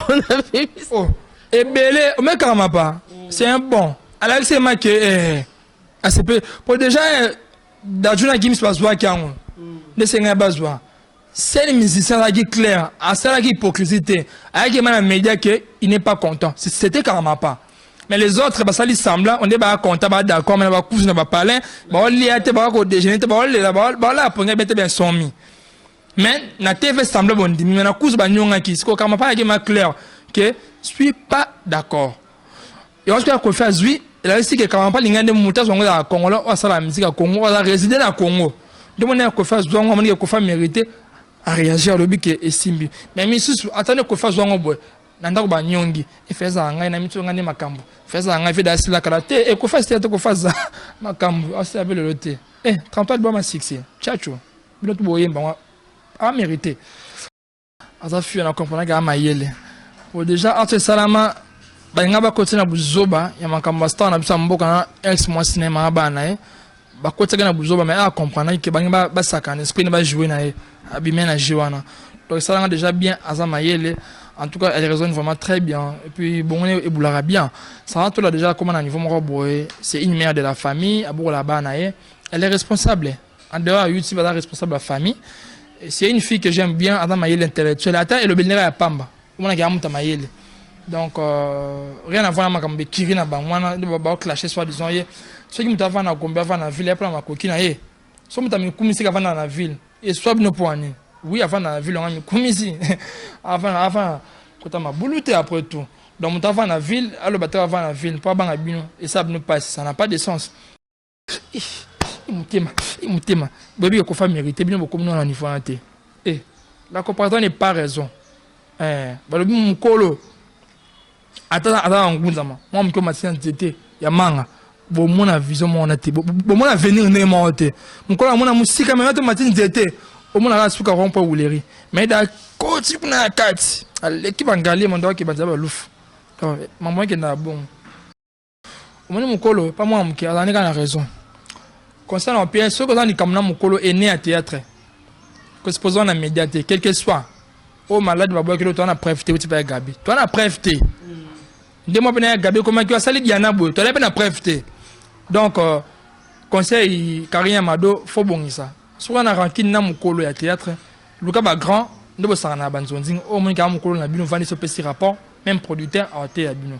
on a fait oh et belé mais carrément pas c'est un bon alors c'est ma que ACP pour déjà d'ajuna qui me passe quoi quand de senga bazwa c'est les musiciens là qui clair à ça qui hypocrisie avec les médias que il n'est pas content c'était carrément pas. Mais les autres, bah, ça lui semble, on est content, d'accord, mais on va cousin, on va parler, on va aller déjeuner, on va là, pour bien sommi. Mais, na TV semble bon, mais na cousin, bah, nyonga qui, c'est comme pas avec clair, que, je suis pas d'accord. Et on se fait faire, oui, il a aussi que quand on parle de moutons, on va à Congo, on va la musique à Congo, on va résider à Congo. Donc, on a qu'on fasse, on va dire qu'on fasse mériter à réagir à l'objet qui est simbi. Mais, attendez qu'on fasse, on va nanda ko banyongi ifeza ngai na mitu ngane makambo feza ngai feda sila karate e ko fasta to ko faza makambo asi abele lote 33 ba ma 6 chacho bino to boyemba a mérité aza fu na comprendre ga mayele pour déjà ate salama ba ngaba kotina buzoba ya makambo sta na bisa mboka na ex mo cinéma bana ba kotina na buzoba mais a comprendre que ba ba sakana esprit ba jouer na abimé na jiwana donc ça rend déjà bien aza mayele. En tout cas, elle résonne vraiment très bien. Et puis, bon, elle est bien. Ça va tout là déjà, comment on a niveau c'est une mère de la famille. Elle est responsable. En dehors de YouTube, elle est responsable de la famille. C'est une fille que j'aime bien, Adam Mayele intellectuelle. Attends, elle est bénévole à Pamba. On a gagné Mayele. Donc, rien à voir avec Kirina Bangwana, on va clasher soit disant, ceux qui m'ont fait na combien avant la ville, après ma coquine, soit m'ont mis comme ici avant dans la ville. Et soit nos points. Oui, avant la ville, on a mis comme ici. Avant, quand on m'a boulouté après tout. Donc, on avant la ville, alors bateau avant la ville, pas avant la bino. Et ça ne passe, ça n'a pas de sens. Il m'a dit, bébé, il faut mériter bien beaucoup de niveau. Et la comparaison n'est pas raison. Le bon colo. Attends, on goûtama. Moi, je me suis dit, il y a manga. Bon, mon vision, mon athée. Bon, mon avenir n'est pas monté. Mon colo, mon musique, mais je me suis dit, au moins la suka rompa wuleri mais da coach kuna kati l'équipe angalie mon doigt qui va dire louf maman qui na bon au moins mon colo pas moi qui a la raison concernant bien ce que dans comme mon colo est né à théâtre que supposons na médiaté quel que soit au malade va boire que toi on a préféré tu peux Gabi toi on a préféré de moi ben Gabi comment tu as sali Diana Boy toi on a préféré donc conseil Karine Mado faut bon ça. Si on a rancune dans mon colo à théâtre, le cas grand, nous sommes en banzonzing, au moins quand mon colo n'a bien vendu ce petit rapport, même producteur a été à bino.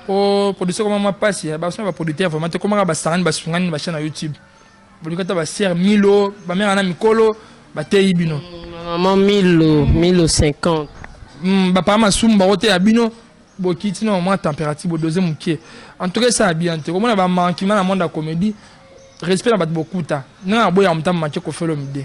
Au producteur comment moi passe, bah on va producteur vraiment comment va s'arranger, va sur une chaîne YouTube. Le cas va ser Milo, ma mère en a mi colo, bah t'es bino. Maman Milo 50. Bah pas ma soum, bah t'es à bino. Bon quitte non moins température, bon deuxième moukier. En tout cas ça a bien. Comment on va manquer dans le monde de la comédie. Respect à beaucoup de temps. Nous avons besoin de match qu'on fait le midi.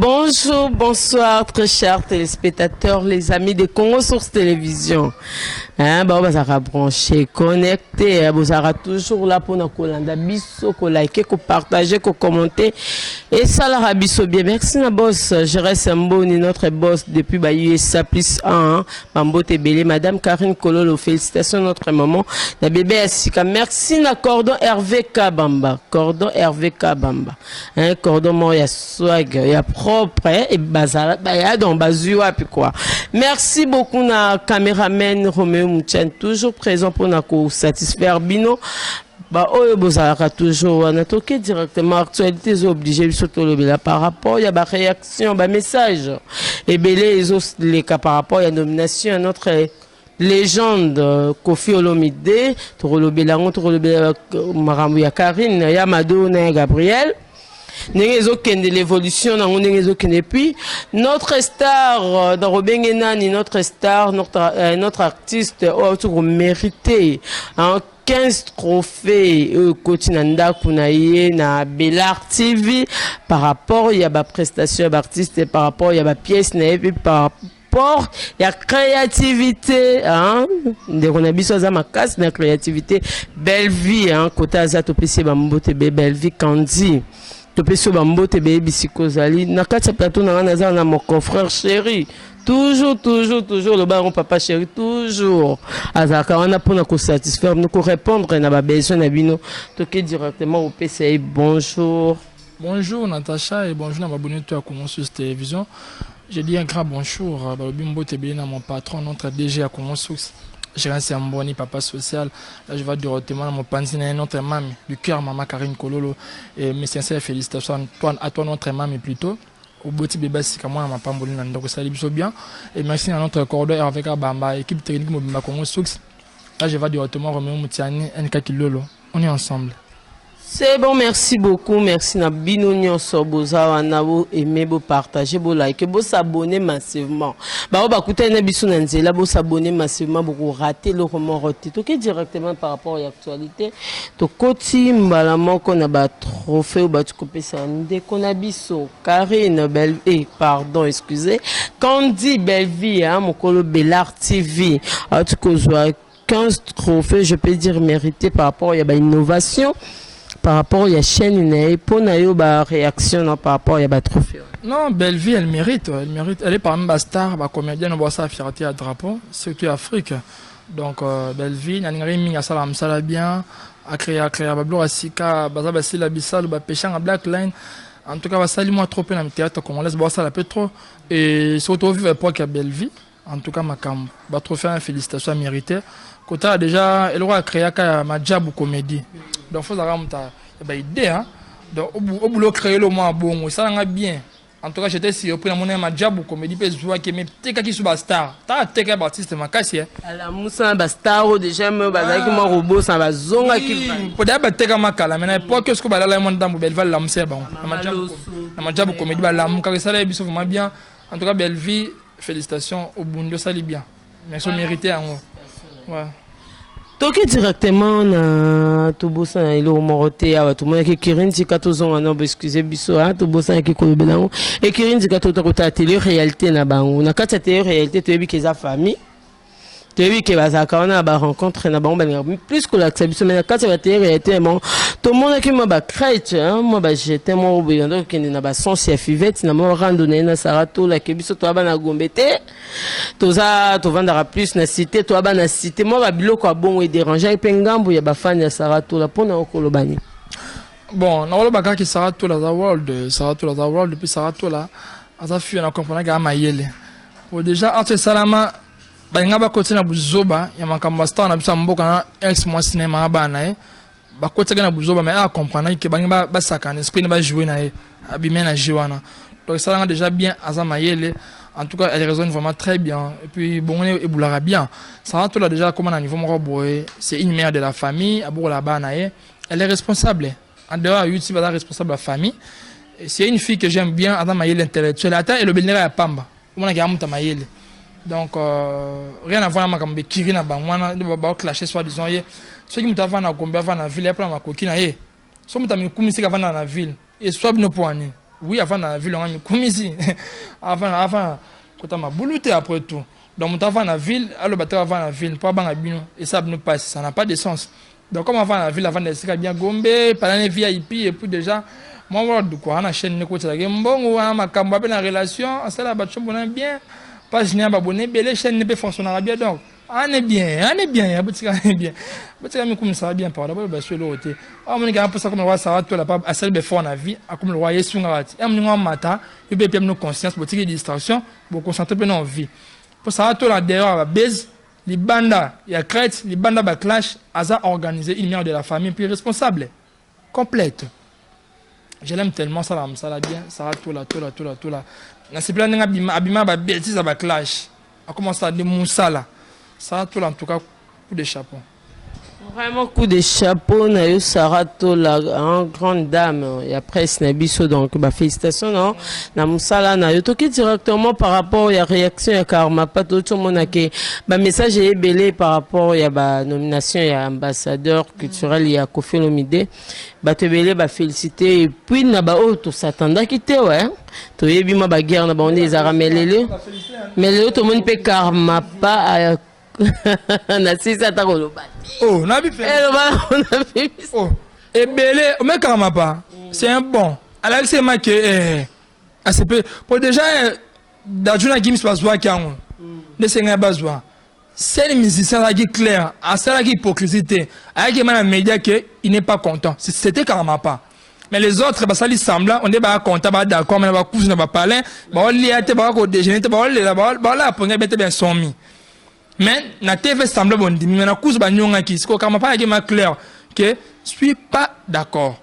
Bonjour, bonsoir, très chers téléspectateurs, les amis de Congo Source Télévision. Bon, bah, ça va brancher, connecté, vous serez toujours là pour nous colanda, biso, liker, partager, commenter. Et ça, la rabisso bien. Merci, ma boss. Je reste un bon, notre boss depuis USA plus 1, Mambo Tebele, Madame Karine Kololo. Félicitations, notre maman. La bébé Assika. Merci, na cordon Hervé Kabamba. Cordon Hervé Kabamba. Cordon mort, il y a swag, il y a propre, et bazar, il y a dans bazua, puis quoi. Merci beaucoup, na caméraman Roméo Mouchan, toujours présent pour nous satisfaire bino. Bah, oh, bozalaka toujours, on a toqué directement actualité, obligé de sauter par rapport, il y a des réactions, des messages. Et belé, les autres, les cas par rapport, il y a nomination à notre légende, Kofi Olomide, Torolobé Langon, Torolobé Maramouya Karine, Yamado, Gabriel. L'évolution et puis notre star dans Robengenani, notre star, notre artiste mérité 15 trophées Kotinanda Kunaye na Bellar TV par rapport il y a ba prestation d'artiste par rapport il y a ba pièce na par apport, il y a créativité, hein. On a besoin de ma casse, la créativité, belle vie, hein. Côté Aza, tu peux essayer de belle vie, Candy. Tu peux essayer de baby Sikozali. Na quatre plateau, na mon confrère chéri. Toujours, le baron papa chéri, toujours. Azaka, on a pour nous satisfaire, nous répondre, on a besoin de nous. Toquer directement au PCI. Bonjour. Bonjour Natacha et bonjour à m'abonner à Congo sur télévision. J'ai dit un grand bonjour à mon patron, notre DG à Congo Source. J'ai un Mboni, papa social. Là, je vais directement à mon panzine, notre mamie, du cœur, maman Karine Kololo. Et mes sincères félicitations à toi, notre mamie plutôt. Au beau type bébé, c'est comme moi, ma pamboline, donc ça libère bien. Et merci à notre corridor avec Bamba, équipe technique Mobimba Congo Source. Là, je vais directement Roméo Moutiani, NK Kilolo. On est ensemble. C'est bon, merci beaucoup. Merci Nabino Nyonso Boza Wanabo aimer beau partager beau like beau s'abonner massivement. Bah on va écouter un émission Nanzela beau s'abonner massivement pour rater le roman roté. Tout directement par rapport à l'actualité. To koti mbalamon qu'on a ba trophée ou ba tu coupé ça ndé qu'on a biso Karine belle pardon excusez Candy Bellevie hein mon colo Bellart TV. En tout cas 15 trophées je peux dire mérités par rapport à l'innovation. Par rapport à la chaîne, pour une réaction par rapport à la trophée. Non, Bellevie, elle mérite. Elle est parmi les stars, la comédienne, on voit ça fierté à drapeau, surtout Afrique. Donc, Bellevie, il y a une salam sala bien, à créer, Bablo Asika, Bazabassi la Bissal, Péchan à Black Line. En tout cas, ça moi trop dans le théâtre, comme on laisse boire ça la peu trop. Et surtout, vivre pour qu'il y a Bellevie. En tout cas, ma cam, trophée, félicitations méritées. Côté déjà, elle aura créé ma job ou comédie. Donc, il faut avoir une idée. Hein? Donc, au boulot, créer le moins bon, ça va bien. En tout cas, j'étais surpris dans mon job ou comédie, parce que je vois que mes petits qui sont des stars. Tu as des artistes, ma casse. La moussa, des stars, déjà, mon robot, ça va zonga qui va. Pour dire que tu as ma cala, mais pour que ce que tu as là, mon dame, belle va l'amser. Ma job ou comédie, la mouka, ça va vraiment bien. En tout cas, belle vie, félicitations au Bundo, ça va bien. Merci, mérité en haut. Ouais. Toki directement na tobosa ile omorote awa tout monde qui kirinzi katozonga na excusez biso ha tobosa ki kolobela et kirinzi katota kota télé réalité na bango na kati télé réalité to ebiki za famille to ebiki bazaka na ba rencontre na bango plus que l'acceptation mais na kati ya télé réalité bon tout le monde qui m'a crête hein moi ba j'étais moi oubien donc qui na ba sens ya fivette na mo randonnée na sarato la kebiso to ba na gombete toza to vendra plus na cité to ba na cité moi ba biloko a bon et déranger pe ngambu ya ba fan ya sarato la pona okolobani bon na wala baka ki sarato la world depuis sarato la aza fui na comprendre ga mayele pour déjà entre salama ba ngaba côté na buzoba ya makamba star na bisa mboka na ex moi cinéma ba na ba côté na buzoba mais à comprendre que ba sakana esprit ba jouer na abimé na jiwana donc ça rend déjà bien aza mayele. En tout cas, elle résonne vraiment très bien. Et puis, bon, elle boulara bien. Ça rentre là déjà comme un niveau moroboué. C'est une mère de la famille. Elle est responsable. En dehors, YouTube, elle est responsable de la famille. C'est une fille que j'aime bien. Elle est l'intellectuel. Elle est le à Pamba. Donc, rien à voir avec les Kirina Bangwana. Elle va clasher soit disant. Ceux qui m'ont fait un combat dans la ville, après ma coquine. Soit m'ont mis dans la ville. Et soit nous poignons. Oui, avant la ville, on a mis comme ici. Avant, quand on a boulouté après tout. Donc, avant la ville, alors avant la ville, pour avoir un bino, et ça ne passe, ça n'a pas de sens. Donc, comme avant la ville, avant d'être bien Gombe, par les VIP, et puis déjà, moi, on de quoi, on a chaîne de côté, bon, on a ma cambo, la relation, ça là, on est bien, pas je n'ai pas abonné, mais les chaînes ne peuvent fonctionner bien, donc. On est bien, on est bien, on est bien. Comme ça va bien par là-bas, je suis l'autre. On a un peu ça comme le roi Sarah, tu l'as pas assez de faire la vie, comme le roi Yesu Ngawati. Et on a un matin, il peut bien nos conscience, pour tirer des distractions, pour concentrer dans la vie. Pour ça, tout là derrière la base, les bandas, il y a crête, les bandas backlash, a organisé une mère de la famille, puis responsable, complète. Je l'aime tellement, ça va bien, ça va tout là. Dans ces plans, abîma, bêtise, backlash. On commence à dire moussa là. Ça, tout en tout cas, coup de chapeau. Vraiment coup de chapeau na yo Sarah Tola, hein, grande dame et presse na biso donc bah félicitations non na musala na yo toki directement par rapport à la réaction ya Karma pas tout le monde que bah message est belé par rapport à bah nomination ya ambassadeur culturel ya Koffi Olomide bah te belé bah féliciter et puis na ba auto s'attendait quitter ouais to yebi ma ba guerre na ba on les a ramelé mais le tout le monde peut Karma pas na sisa ta koloba. Oh, n'a pas fait. Oh, et belé, mais carrément pas. C'est un bon. Alors c'est ma que ACP pour déjà d'ajuna qui me passe voir quand ne c'est pas besoin. C'est les musiciens là qui clair, à ça qui hypocrisie, avec les médias que il n'est pas content. C'était carrément pas. Mais les autres, bah ça lui semble, on est pas content, bah d'accord, mais on va cousin, on va parler, bah on l'y a été, bah on déjeuner, bah on l'y bah là pour bien bien soumis. Mais na TV semble bon dit mais na cause ba nyonga ki siko kama pas ma clair que je suis pas d'accord.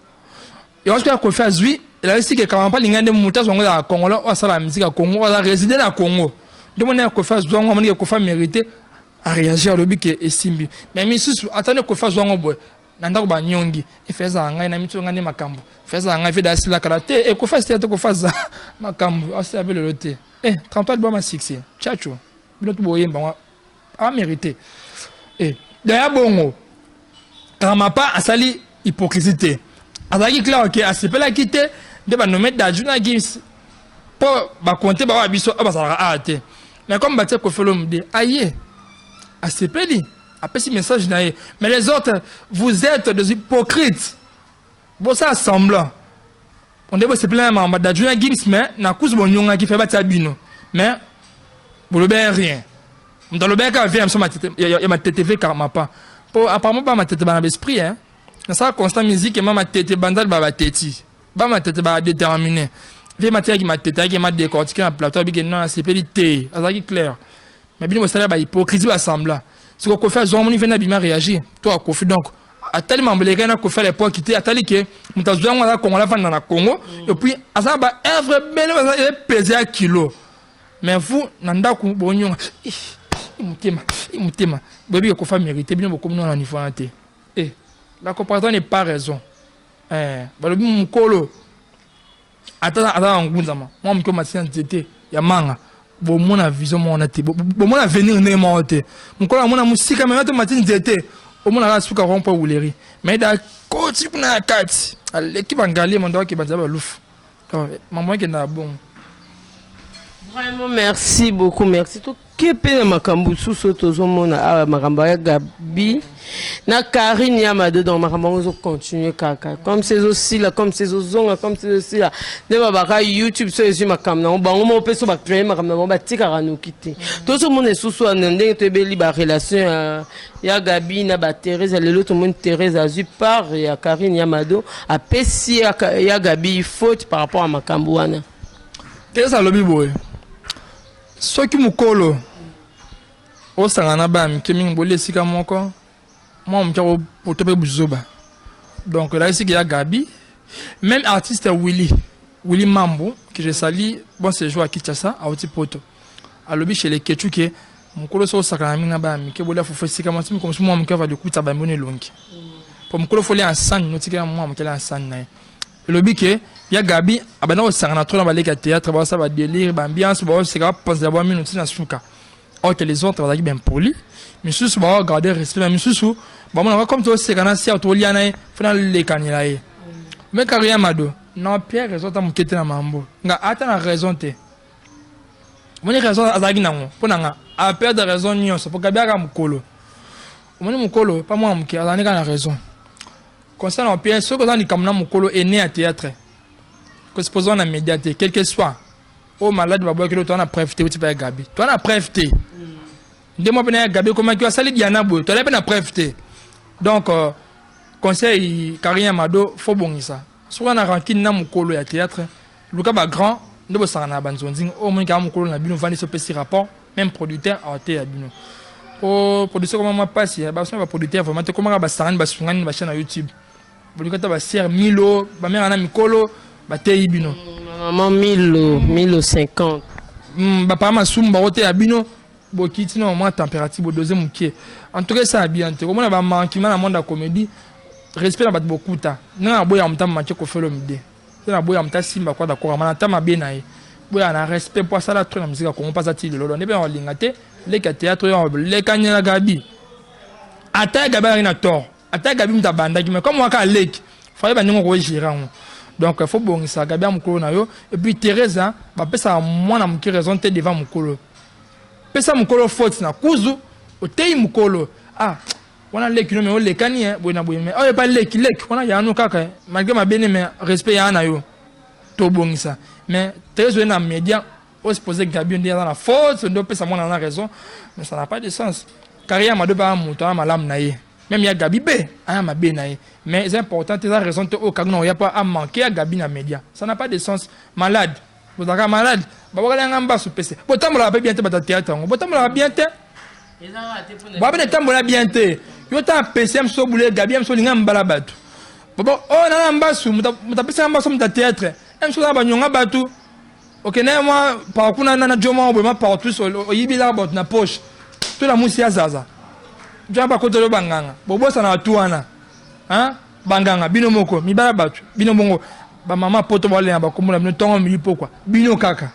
Et on se ko faire zui la aussi que kama pas lingande muta zongo la Congo là ça la musique à Congo la résider na Congo. Donc on a ko faire zongo on ko faire mériter à réagir le but que esimbi. Mais misusu attendez ko faire zongo boy na ndako ba nyongi e feza ngai na mitu ngane makambo. Feza ngai fe da sila karate e ko faire c'était ko faire makambo asi avec le loté. 33 ba ma 6. Chacho. Binoto boyemba a mérité. Et d'ailleurs, bon, Ramapa a sali hypocrisie. Azaki clair que ACP la quitté de ba nommer d'Ajuna Gims pour ba compter ba abiso ba ça a été. Mais comme Batia Koffi Olomide aïe ACP dit après ce message naïe mais les autres vous êtes des hypocrites. Bon ça semblant. On devait se plaindre ma d'Ajuna Gims mais na cause bon nyonga qui fait Batia bino. Mais vous le bien rien. Dans le bec à VM, il y a ma TTV carrément pas. Pour apparemment pas ma tête dans l'esprit, hein. Dans ça constant musique et ma tête bandal ba tête. Ba ma tête ba déterminé. Vie matière qui ma tête qui m'a décortiqué un plateau big non c'est pédité. Ça qui clair. Mais bien moi ça ba hypocrisie assemble. Ce qu'on fait zone on vient bien réagir. Toi Koffi donc à tellement belé na ko faire les points quitter à tali que mutazwa ngala Congo la vendre na Congo et puis à ça ba œuvre belle peser à kilo. Mais vous nanda ku bonyo Mutema. Baby, il faut mériter bien beaucoup de niveau. Et la comparaison n'est pas raison. Balobi mukolo. Attends, ngundama. Moi, je suis scientifique. Ya manga. Bon, mon vision, mon até. Bon, mon avenir n'est pas monté. Mukolo, mon musique, mais maintenant, matin, j'étais. Au moins, la suka rompa ouleri. Mais da coach, pour na carte. L'équipe en galé, mon doigt qui va dire louf. Maman qui est bon. Vraiment, merci beaucoup, merci. Tout qui est makambu sous mona makamba Gabi na Karine Yamado dans makambo continuer kaka comme c'est aussi là comme c'est ozonga comme c'est aussi là ne ba YouTube so esu makamna on bango mo peso ba créer makamna ba tika ranu kité tout ce monde sous ndenge te beli ba relation ya Gabi na ba Thérèse lelo tout monde Thérèse azu par ya Karine Yamado a pesi ya Gabi faute par rapport à makambo wana Thérèse alobi boy soki mukolo o sangana ba mi kemi ngbolé sika moko moi on tient au tope buzoba donc là ici il y a Gabi même artiste Willy Mambo que je salue bon séjour à Kinshasa à Otipoto à lobi chez les Ketu que mukolo so sakana mina ba mi ke bola fo sika mo comme moi mon cœur va de kuta ba mbone longi pour mukolo fo les ensemble notika moi mon kela ensemble na lobi que il y a Gabi abana o sangana trop dans ba leka théâtre ba ça va délire ba ambiance ba c'est pas penser d'avoir minute na suka. Or que les autres vont bien poli, mais sous ce moment garder respect, mais sous ce moment comme toi c'est quand si auto liana final les canilae. Mais carrière mado, non Pierre raison ta mukete na mambo. Nga ata na raison te. Moni raison azagi nango, pona a perdre raison nyonso pour Gabi aka mukolo. Moni mukolo pas moi muke azani kana raison. Concernant Pierre, ce que dans les kamna mukolo est né à théâtre. Que supposons na médiaté quel que soit. Oh malade babo que toi on a préféré tu peux Gabi. Toi on a préféré. Dis-moi bien Gabi comment tu as sali Diana Boy. Toi on a préféré. Donc conseil Karine Yamado faut bon ça. Soit on a rankine na mukolo ya théâtre. Luka ba grand ndo bosana na banzonzing au moins ka mukolo na bino vandi ce petit rapport même producteur a été à bino. Pour producer comment moi passe ba so ba producteur vraiment comment ba sarani ba sungani ba chaîne YouTube. Bolukata ba ser Milo ba mère na mikolo ba tei bino. Maman 1050. Bah pas ma soum baroté à bino bokiti na moins température bo deuxième mukie en tout cas ça bien te comme on a manqué dans le monde de la comédie respect na bat bokuta na boya mta manqué ko felo mide na boya mta simba kwa d'accord mana ta mabe na ye boya na respect pour ça la trop na musique comment pas atili lolo ne be en lingate les théâtre les kanyela gabi ata gabi na tort ata gabi mta banda mais comme waka lek fallait ba ningo ko gérer donc il faut bon ça gabi amukolo na yo et puis Teresa ba pesa moi na muki raison te devant mukolo pesa mukolo faute na kuzu otei mukolo ah wana leki no me o lekani boina boina oh pas leki wana ya no kaka malgré ma bene mais respect ya na yo to bongisa mais Teresa na média on se poser Gabi on dans la faute on doit pesa moi na raison mais ça n'a pas de sens carrière ma de ba muto ma lam na ye même ya Gabi be ah ma be na ye mais c'est important tu as raison to o kagno ya pas à manquer à Gabi na média ça n'a pas de sens malade vous êtes malade ba wala ngamba su pese botambola ba bien te ba théâtre botambola bien te ba ba tambola bien te yo ta PCM so boule Gabi am so linga mbala batu bobo oh na mbasu muta pesa mbasu muta théâtre am so ba nyonga batu ok na moi par kuna na joma bo ma partout so yibila bot na poche to la musi ya zaza jamba ko to banganga bobo sana tuana hein banganga bino moko mibala batu bino bongo ba mama poto ba le ba komula bino tongo mi pokwa bino kaka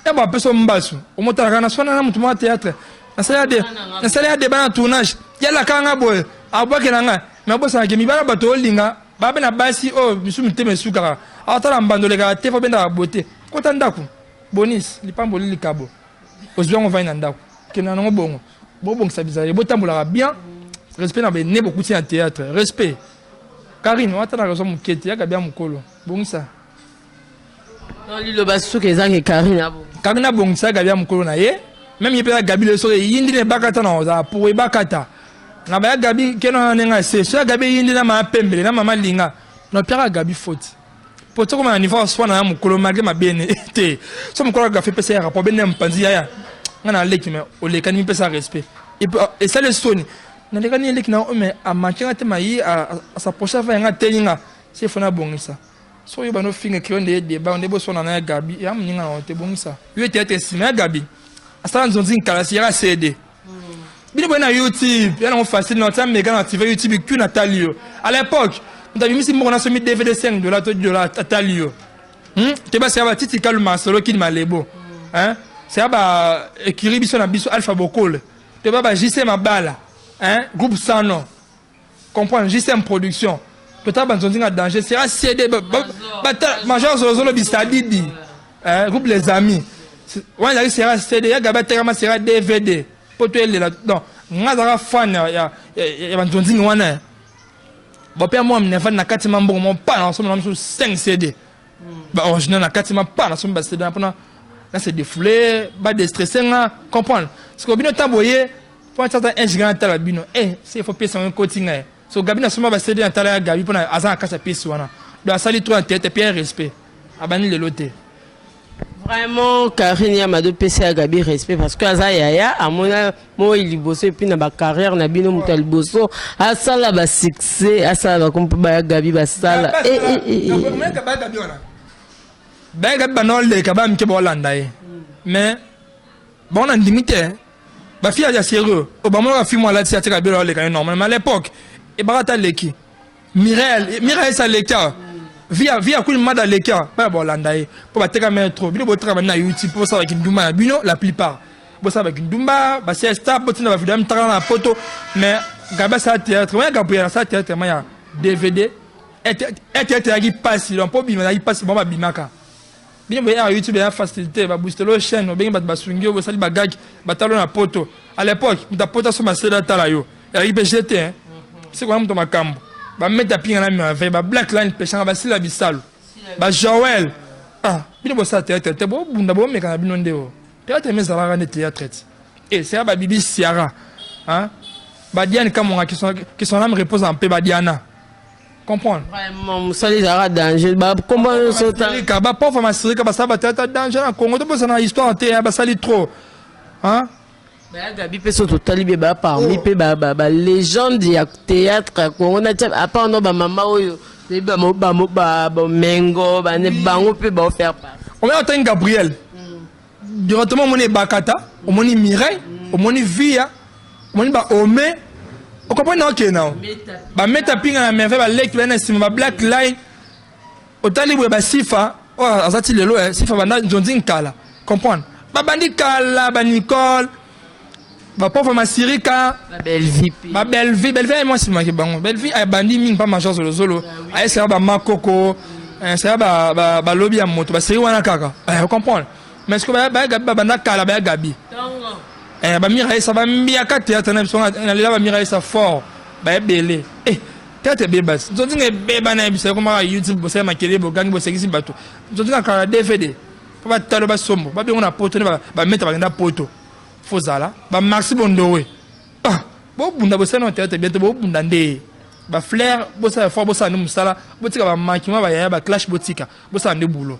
e ba peso mbasu o motara kana sona na mutuma théâtre na sala de bana tournage yala kanga boy aboke nanga mais bosa ke mibala bato linga ba bena basi o bisu mteme suka atala mbandole ka te fo benda bote kota ndaku bonis lipambo likabo ozwa on va ina ndaku kena no bongo bongo ça bizarre botambola bien respect na be ne beaucoup en théâtre respect Karine on attend raison mukete ya Gabi mukolo bongisa non lilo basuke ezange Karine abo Karine bongisa Gabi mukolo na ye même yepela Gabi le sore yindi ne bakata na za pour e bakata na ba Gabi keno nenga se so Gabi yindi na ma pembele na mama linga no pira Gabi faute poto comme un niveau soit na mukolo malgré ma bien été so mukolo ga fait passer rapport ben mpanzi ya ngana leki mais o lekani pesa respect et ça le soni na lekani leki na mais a manquer te mai a sa prochaine fois nga telinga c'est fona bongisa so yo bano finga ki onde débat onde bo sona na Gabi ya mninga na te bongisa yo tete sima Gabi asa nzonzi nkala si ya CD bino bona YouTube ya na facile na ta mega na TV YouTube ku na talio à l'époque on a mis si mon a mis DVD $5 à talio te ba ça va titi kalma solo ki malebo hein c'est ba écrit biso na biso Alpha Bokol te ba JC Mabala hein groupe Sano comprendre JCM production peut-être banzonzi na danger c'est CD major zolo bisadidi hein groupe les amis ouais là c'est CD ya gabata kama c'est DVD poto elle là non ngazara fan ya banzonzi wana bon père moi me fan na katima mbongo mon pas na somme na 5 CD ba original na katima pas na somme ba CD na pona là c'est défoulé ba déstressé nga comprendre parce que bino tamboyer faut attendre un gigant à la bino c'est faut payer un coaching so Gabi na somme ba CD na tala Gabi pona azan kasa pièce wana do asali trop en tête et puis respect abani le loté vraiment Karine Yamado PC à Gabi respect parce que aza yaya amona mo iliboso et puis na ba carrière na bino mutal boso asala ba succès asala ba kompa ba Gabi ba sala ba Gabi banol de ka ba mke bolanda mais bon en limité ba fia ya sérieux o ba mo ka fi mo la tia tika belo le ka normalement à l'époque e barata leki Mireille ça leka via kuli mada leka ba bolanda pour ba teka metro bino bo travailler na YouTube pour ça avec ndumba na bino la plupart bo ça avec ndumba ba c'est stable bo tina ba vidéo mtaka na photo mais Gabi ça théâtre ouais Gabi ça théâtre mais ya DVD et qui passe donc pour bima il passe bon ba bimaka bino bo ya YouTube ya facilité ba booster lo chaîne o bengi ba swingi bo sali ba gag ba talo na photo à l'époque muta photo so ma seda tala yo ya IPGT hein c'est quoi muto makambo ba mettre pinga na mi avec ba black line pêchant ba sila bisalo ba Joël ah bino bo ça théâtre te bo bunda bo meka na bino ndeo théâtre mais ça va théâtre et c'est ba Bibi Siara hein ba Diane Kamonga qui son âme repose en paix ba Diana comprendre vraiment ça les a danger ba comment ça ka ba pas pharmacie ka ba ça ba théâtre danger en Congo to ça na histoire te ba sali trop hein ba Gabi peso totali be ba parmi pe ba légende ya théâtre Congo na à part no ba mama oyo ba mengo ba ne bango pe ba faire part on met en Gabriel directement on est Bakata, on est Mireille, on est Via, on est Ome. On comprend non que non. Ba meta pinga na merveille ba lek ba na sima ba black line. Otali ba sifa, oh azati lelo sifa banda njonzi kala. Comprendre. Ba bandi kala ba Nicole. Ba pauvre ma Sirika, la belle vie. Ba belle vie moi sima ke bango. Belle vie ay bandi ming pas major sur le solo. Ay ça ba makoko, ça ba lobby ya moto, ba seri wana kaka. Vous comprendre. Mais ce que ba banda kala ba gabi. Ba mira ça va mbia ka théâtre na biso na lela ba mira ça fort ba belé théâtre bebas nzozi nge beba na biso ko ma YouTube bo sa makele bo gangi bo sekisi bato nzozi na ka DVD ba talo ba sombo ba be ngona poto ba meta ba ngenda poto fozala ba maxi bondowe bo bunda bo sa na théâtre bientôt bo bunda nde ba flair bo sa fort bo sa no musala bo tika ba makima ba ya ba clash botika bo sa nde boulot.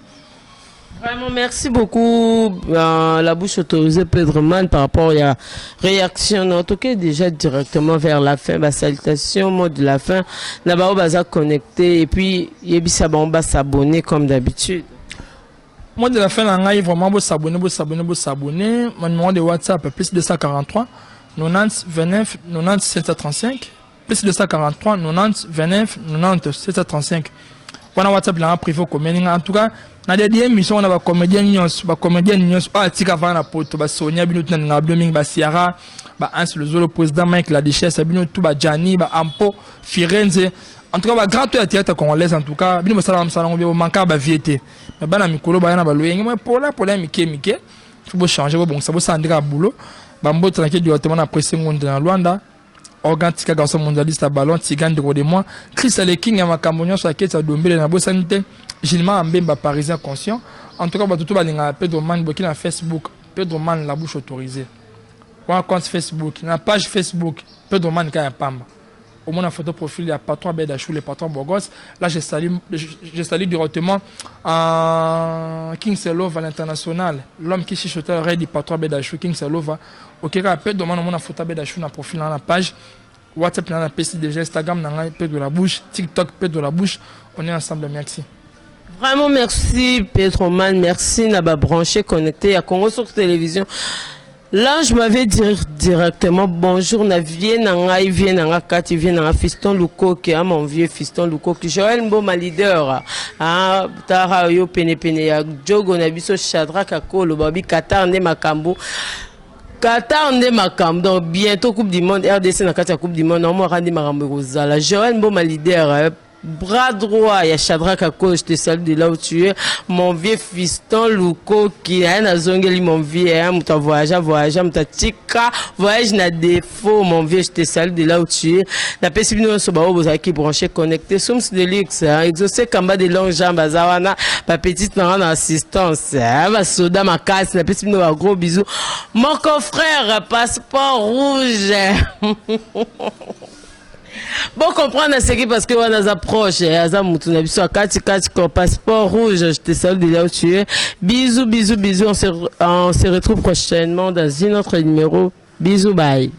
Vraiment, merci beaucoup la bouche autorisée Pedroman par rapport à la réaction. En tout cas, déjà directement vers la fin, bah, salutations, mot de la fin. Là-bas, on va connecter et puis on va s'abonner comme d'habitude. Moi de la fin, on va vraiment s'abonner. Mon numéro de WhatsApp plus 243 90 29 90 735 plus 243 90 29 90 735. Pour WhatsApp là privé comme en tout cas na des émissions on a ba comédien nyos tika va na poto ba Sonia bino tuna na blooming ba Ciara ba Ans le Zolo président Mike la Duchesse bino tout ba Gianni ba Ampo Firenze en tout cas ba grand théâtre congolais en tout cas bino salam salam bi manka ba viété mais bana mikolo ba na ba loyenge moi pour la mike faut bo changer bon ça bo sandika boulot ba mbo tranquille directement na presse monde na Luanda organ tika garçon mondialiste à ballon tigane de moi Chris Ale King ya makambonyo sur la quête à dombele na bo sanité Gilman Mbemba parisien conscient en tout cas ba tout balinga Pedro Man bokina na Facebook Pedro Man la bouche autorisée ou un compte Facebook na page Facebook Pedro Man ka pamba au moins la photo profil il y a patron Bedachou le patron Bogos là je salue directement King Selova à l'international l'homme qui chichotait du patron Bedachou King Selova OK ka Pedro Man on a photo Bedachou na profil na page WhatsApp na PC déjà Instagram na Pedro la bouche TikTok Pedro la bouche on est ensemble merci. Vraiment merci Pedroman, merci Naba branché connecté à Congo sur télévision. Là je m'avais dit directement bonjour na vienne na Kati vienne na fiston Luko qui a mon vieux fiston Luko qui Joël Mbo ma leader ah tara yo pene ya jogo na biso Shadraka Kolo babi Qatar ne makambo donc bientôt Coupe du Monde RDC na Kati Coupe du Monde normalement randi makambo kozala Joël Mbo ma leader bras droit, il y a Shadraka Kolo, je te salue de là où tu es. Mon vieux fiston Luko qui a un zongeli, mon vieux, mouta voyage, mouta tika, voyage na défaut, mon vieux, je te salue de là où tu es. La pesibino sobao bozaki branché connecté, soums de luxe, exaucé kamba de longues jambes, azawana, ma petite parent assistance, ma soda, ma casse, la pesibino un gros bisou. Mon confrère, passeport rouge. Bon comprendre ce qui parce que on a approche passeport rouge je te salue de là où tu es bisous on se retrouve prochainement dans un autre numéro bisous bye.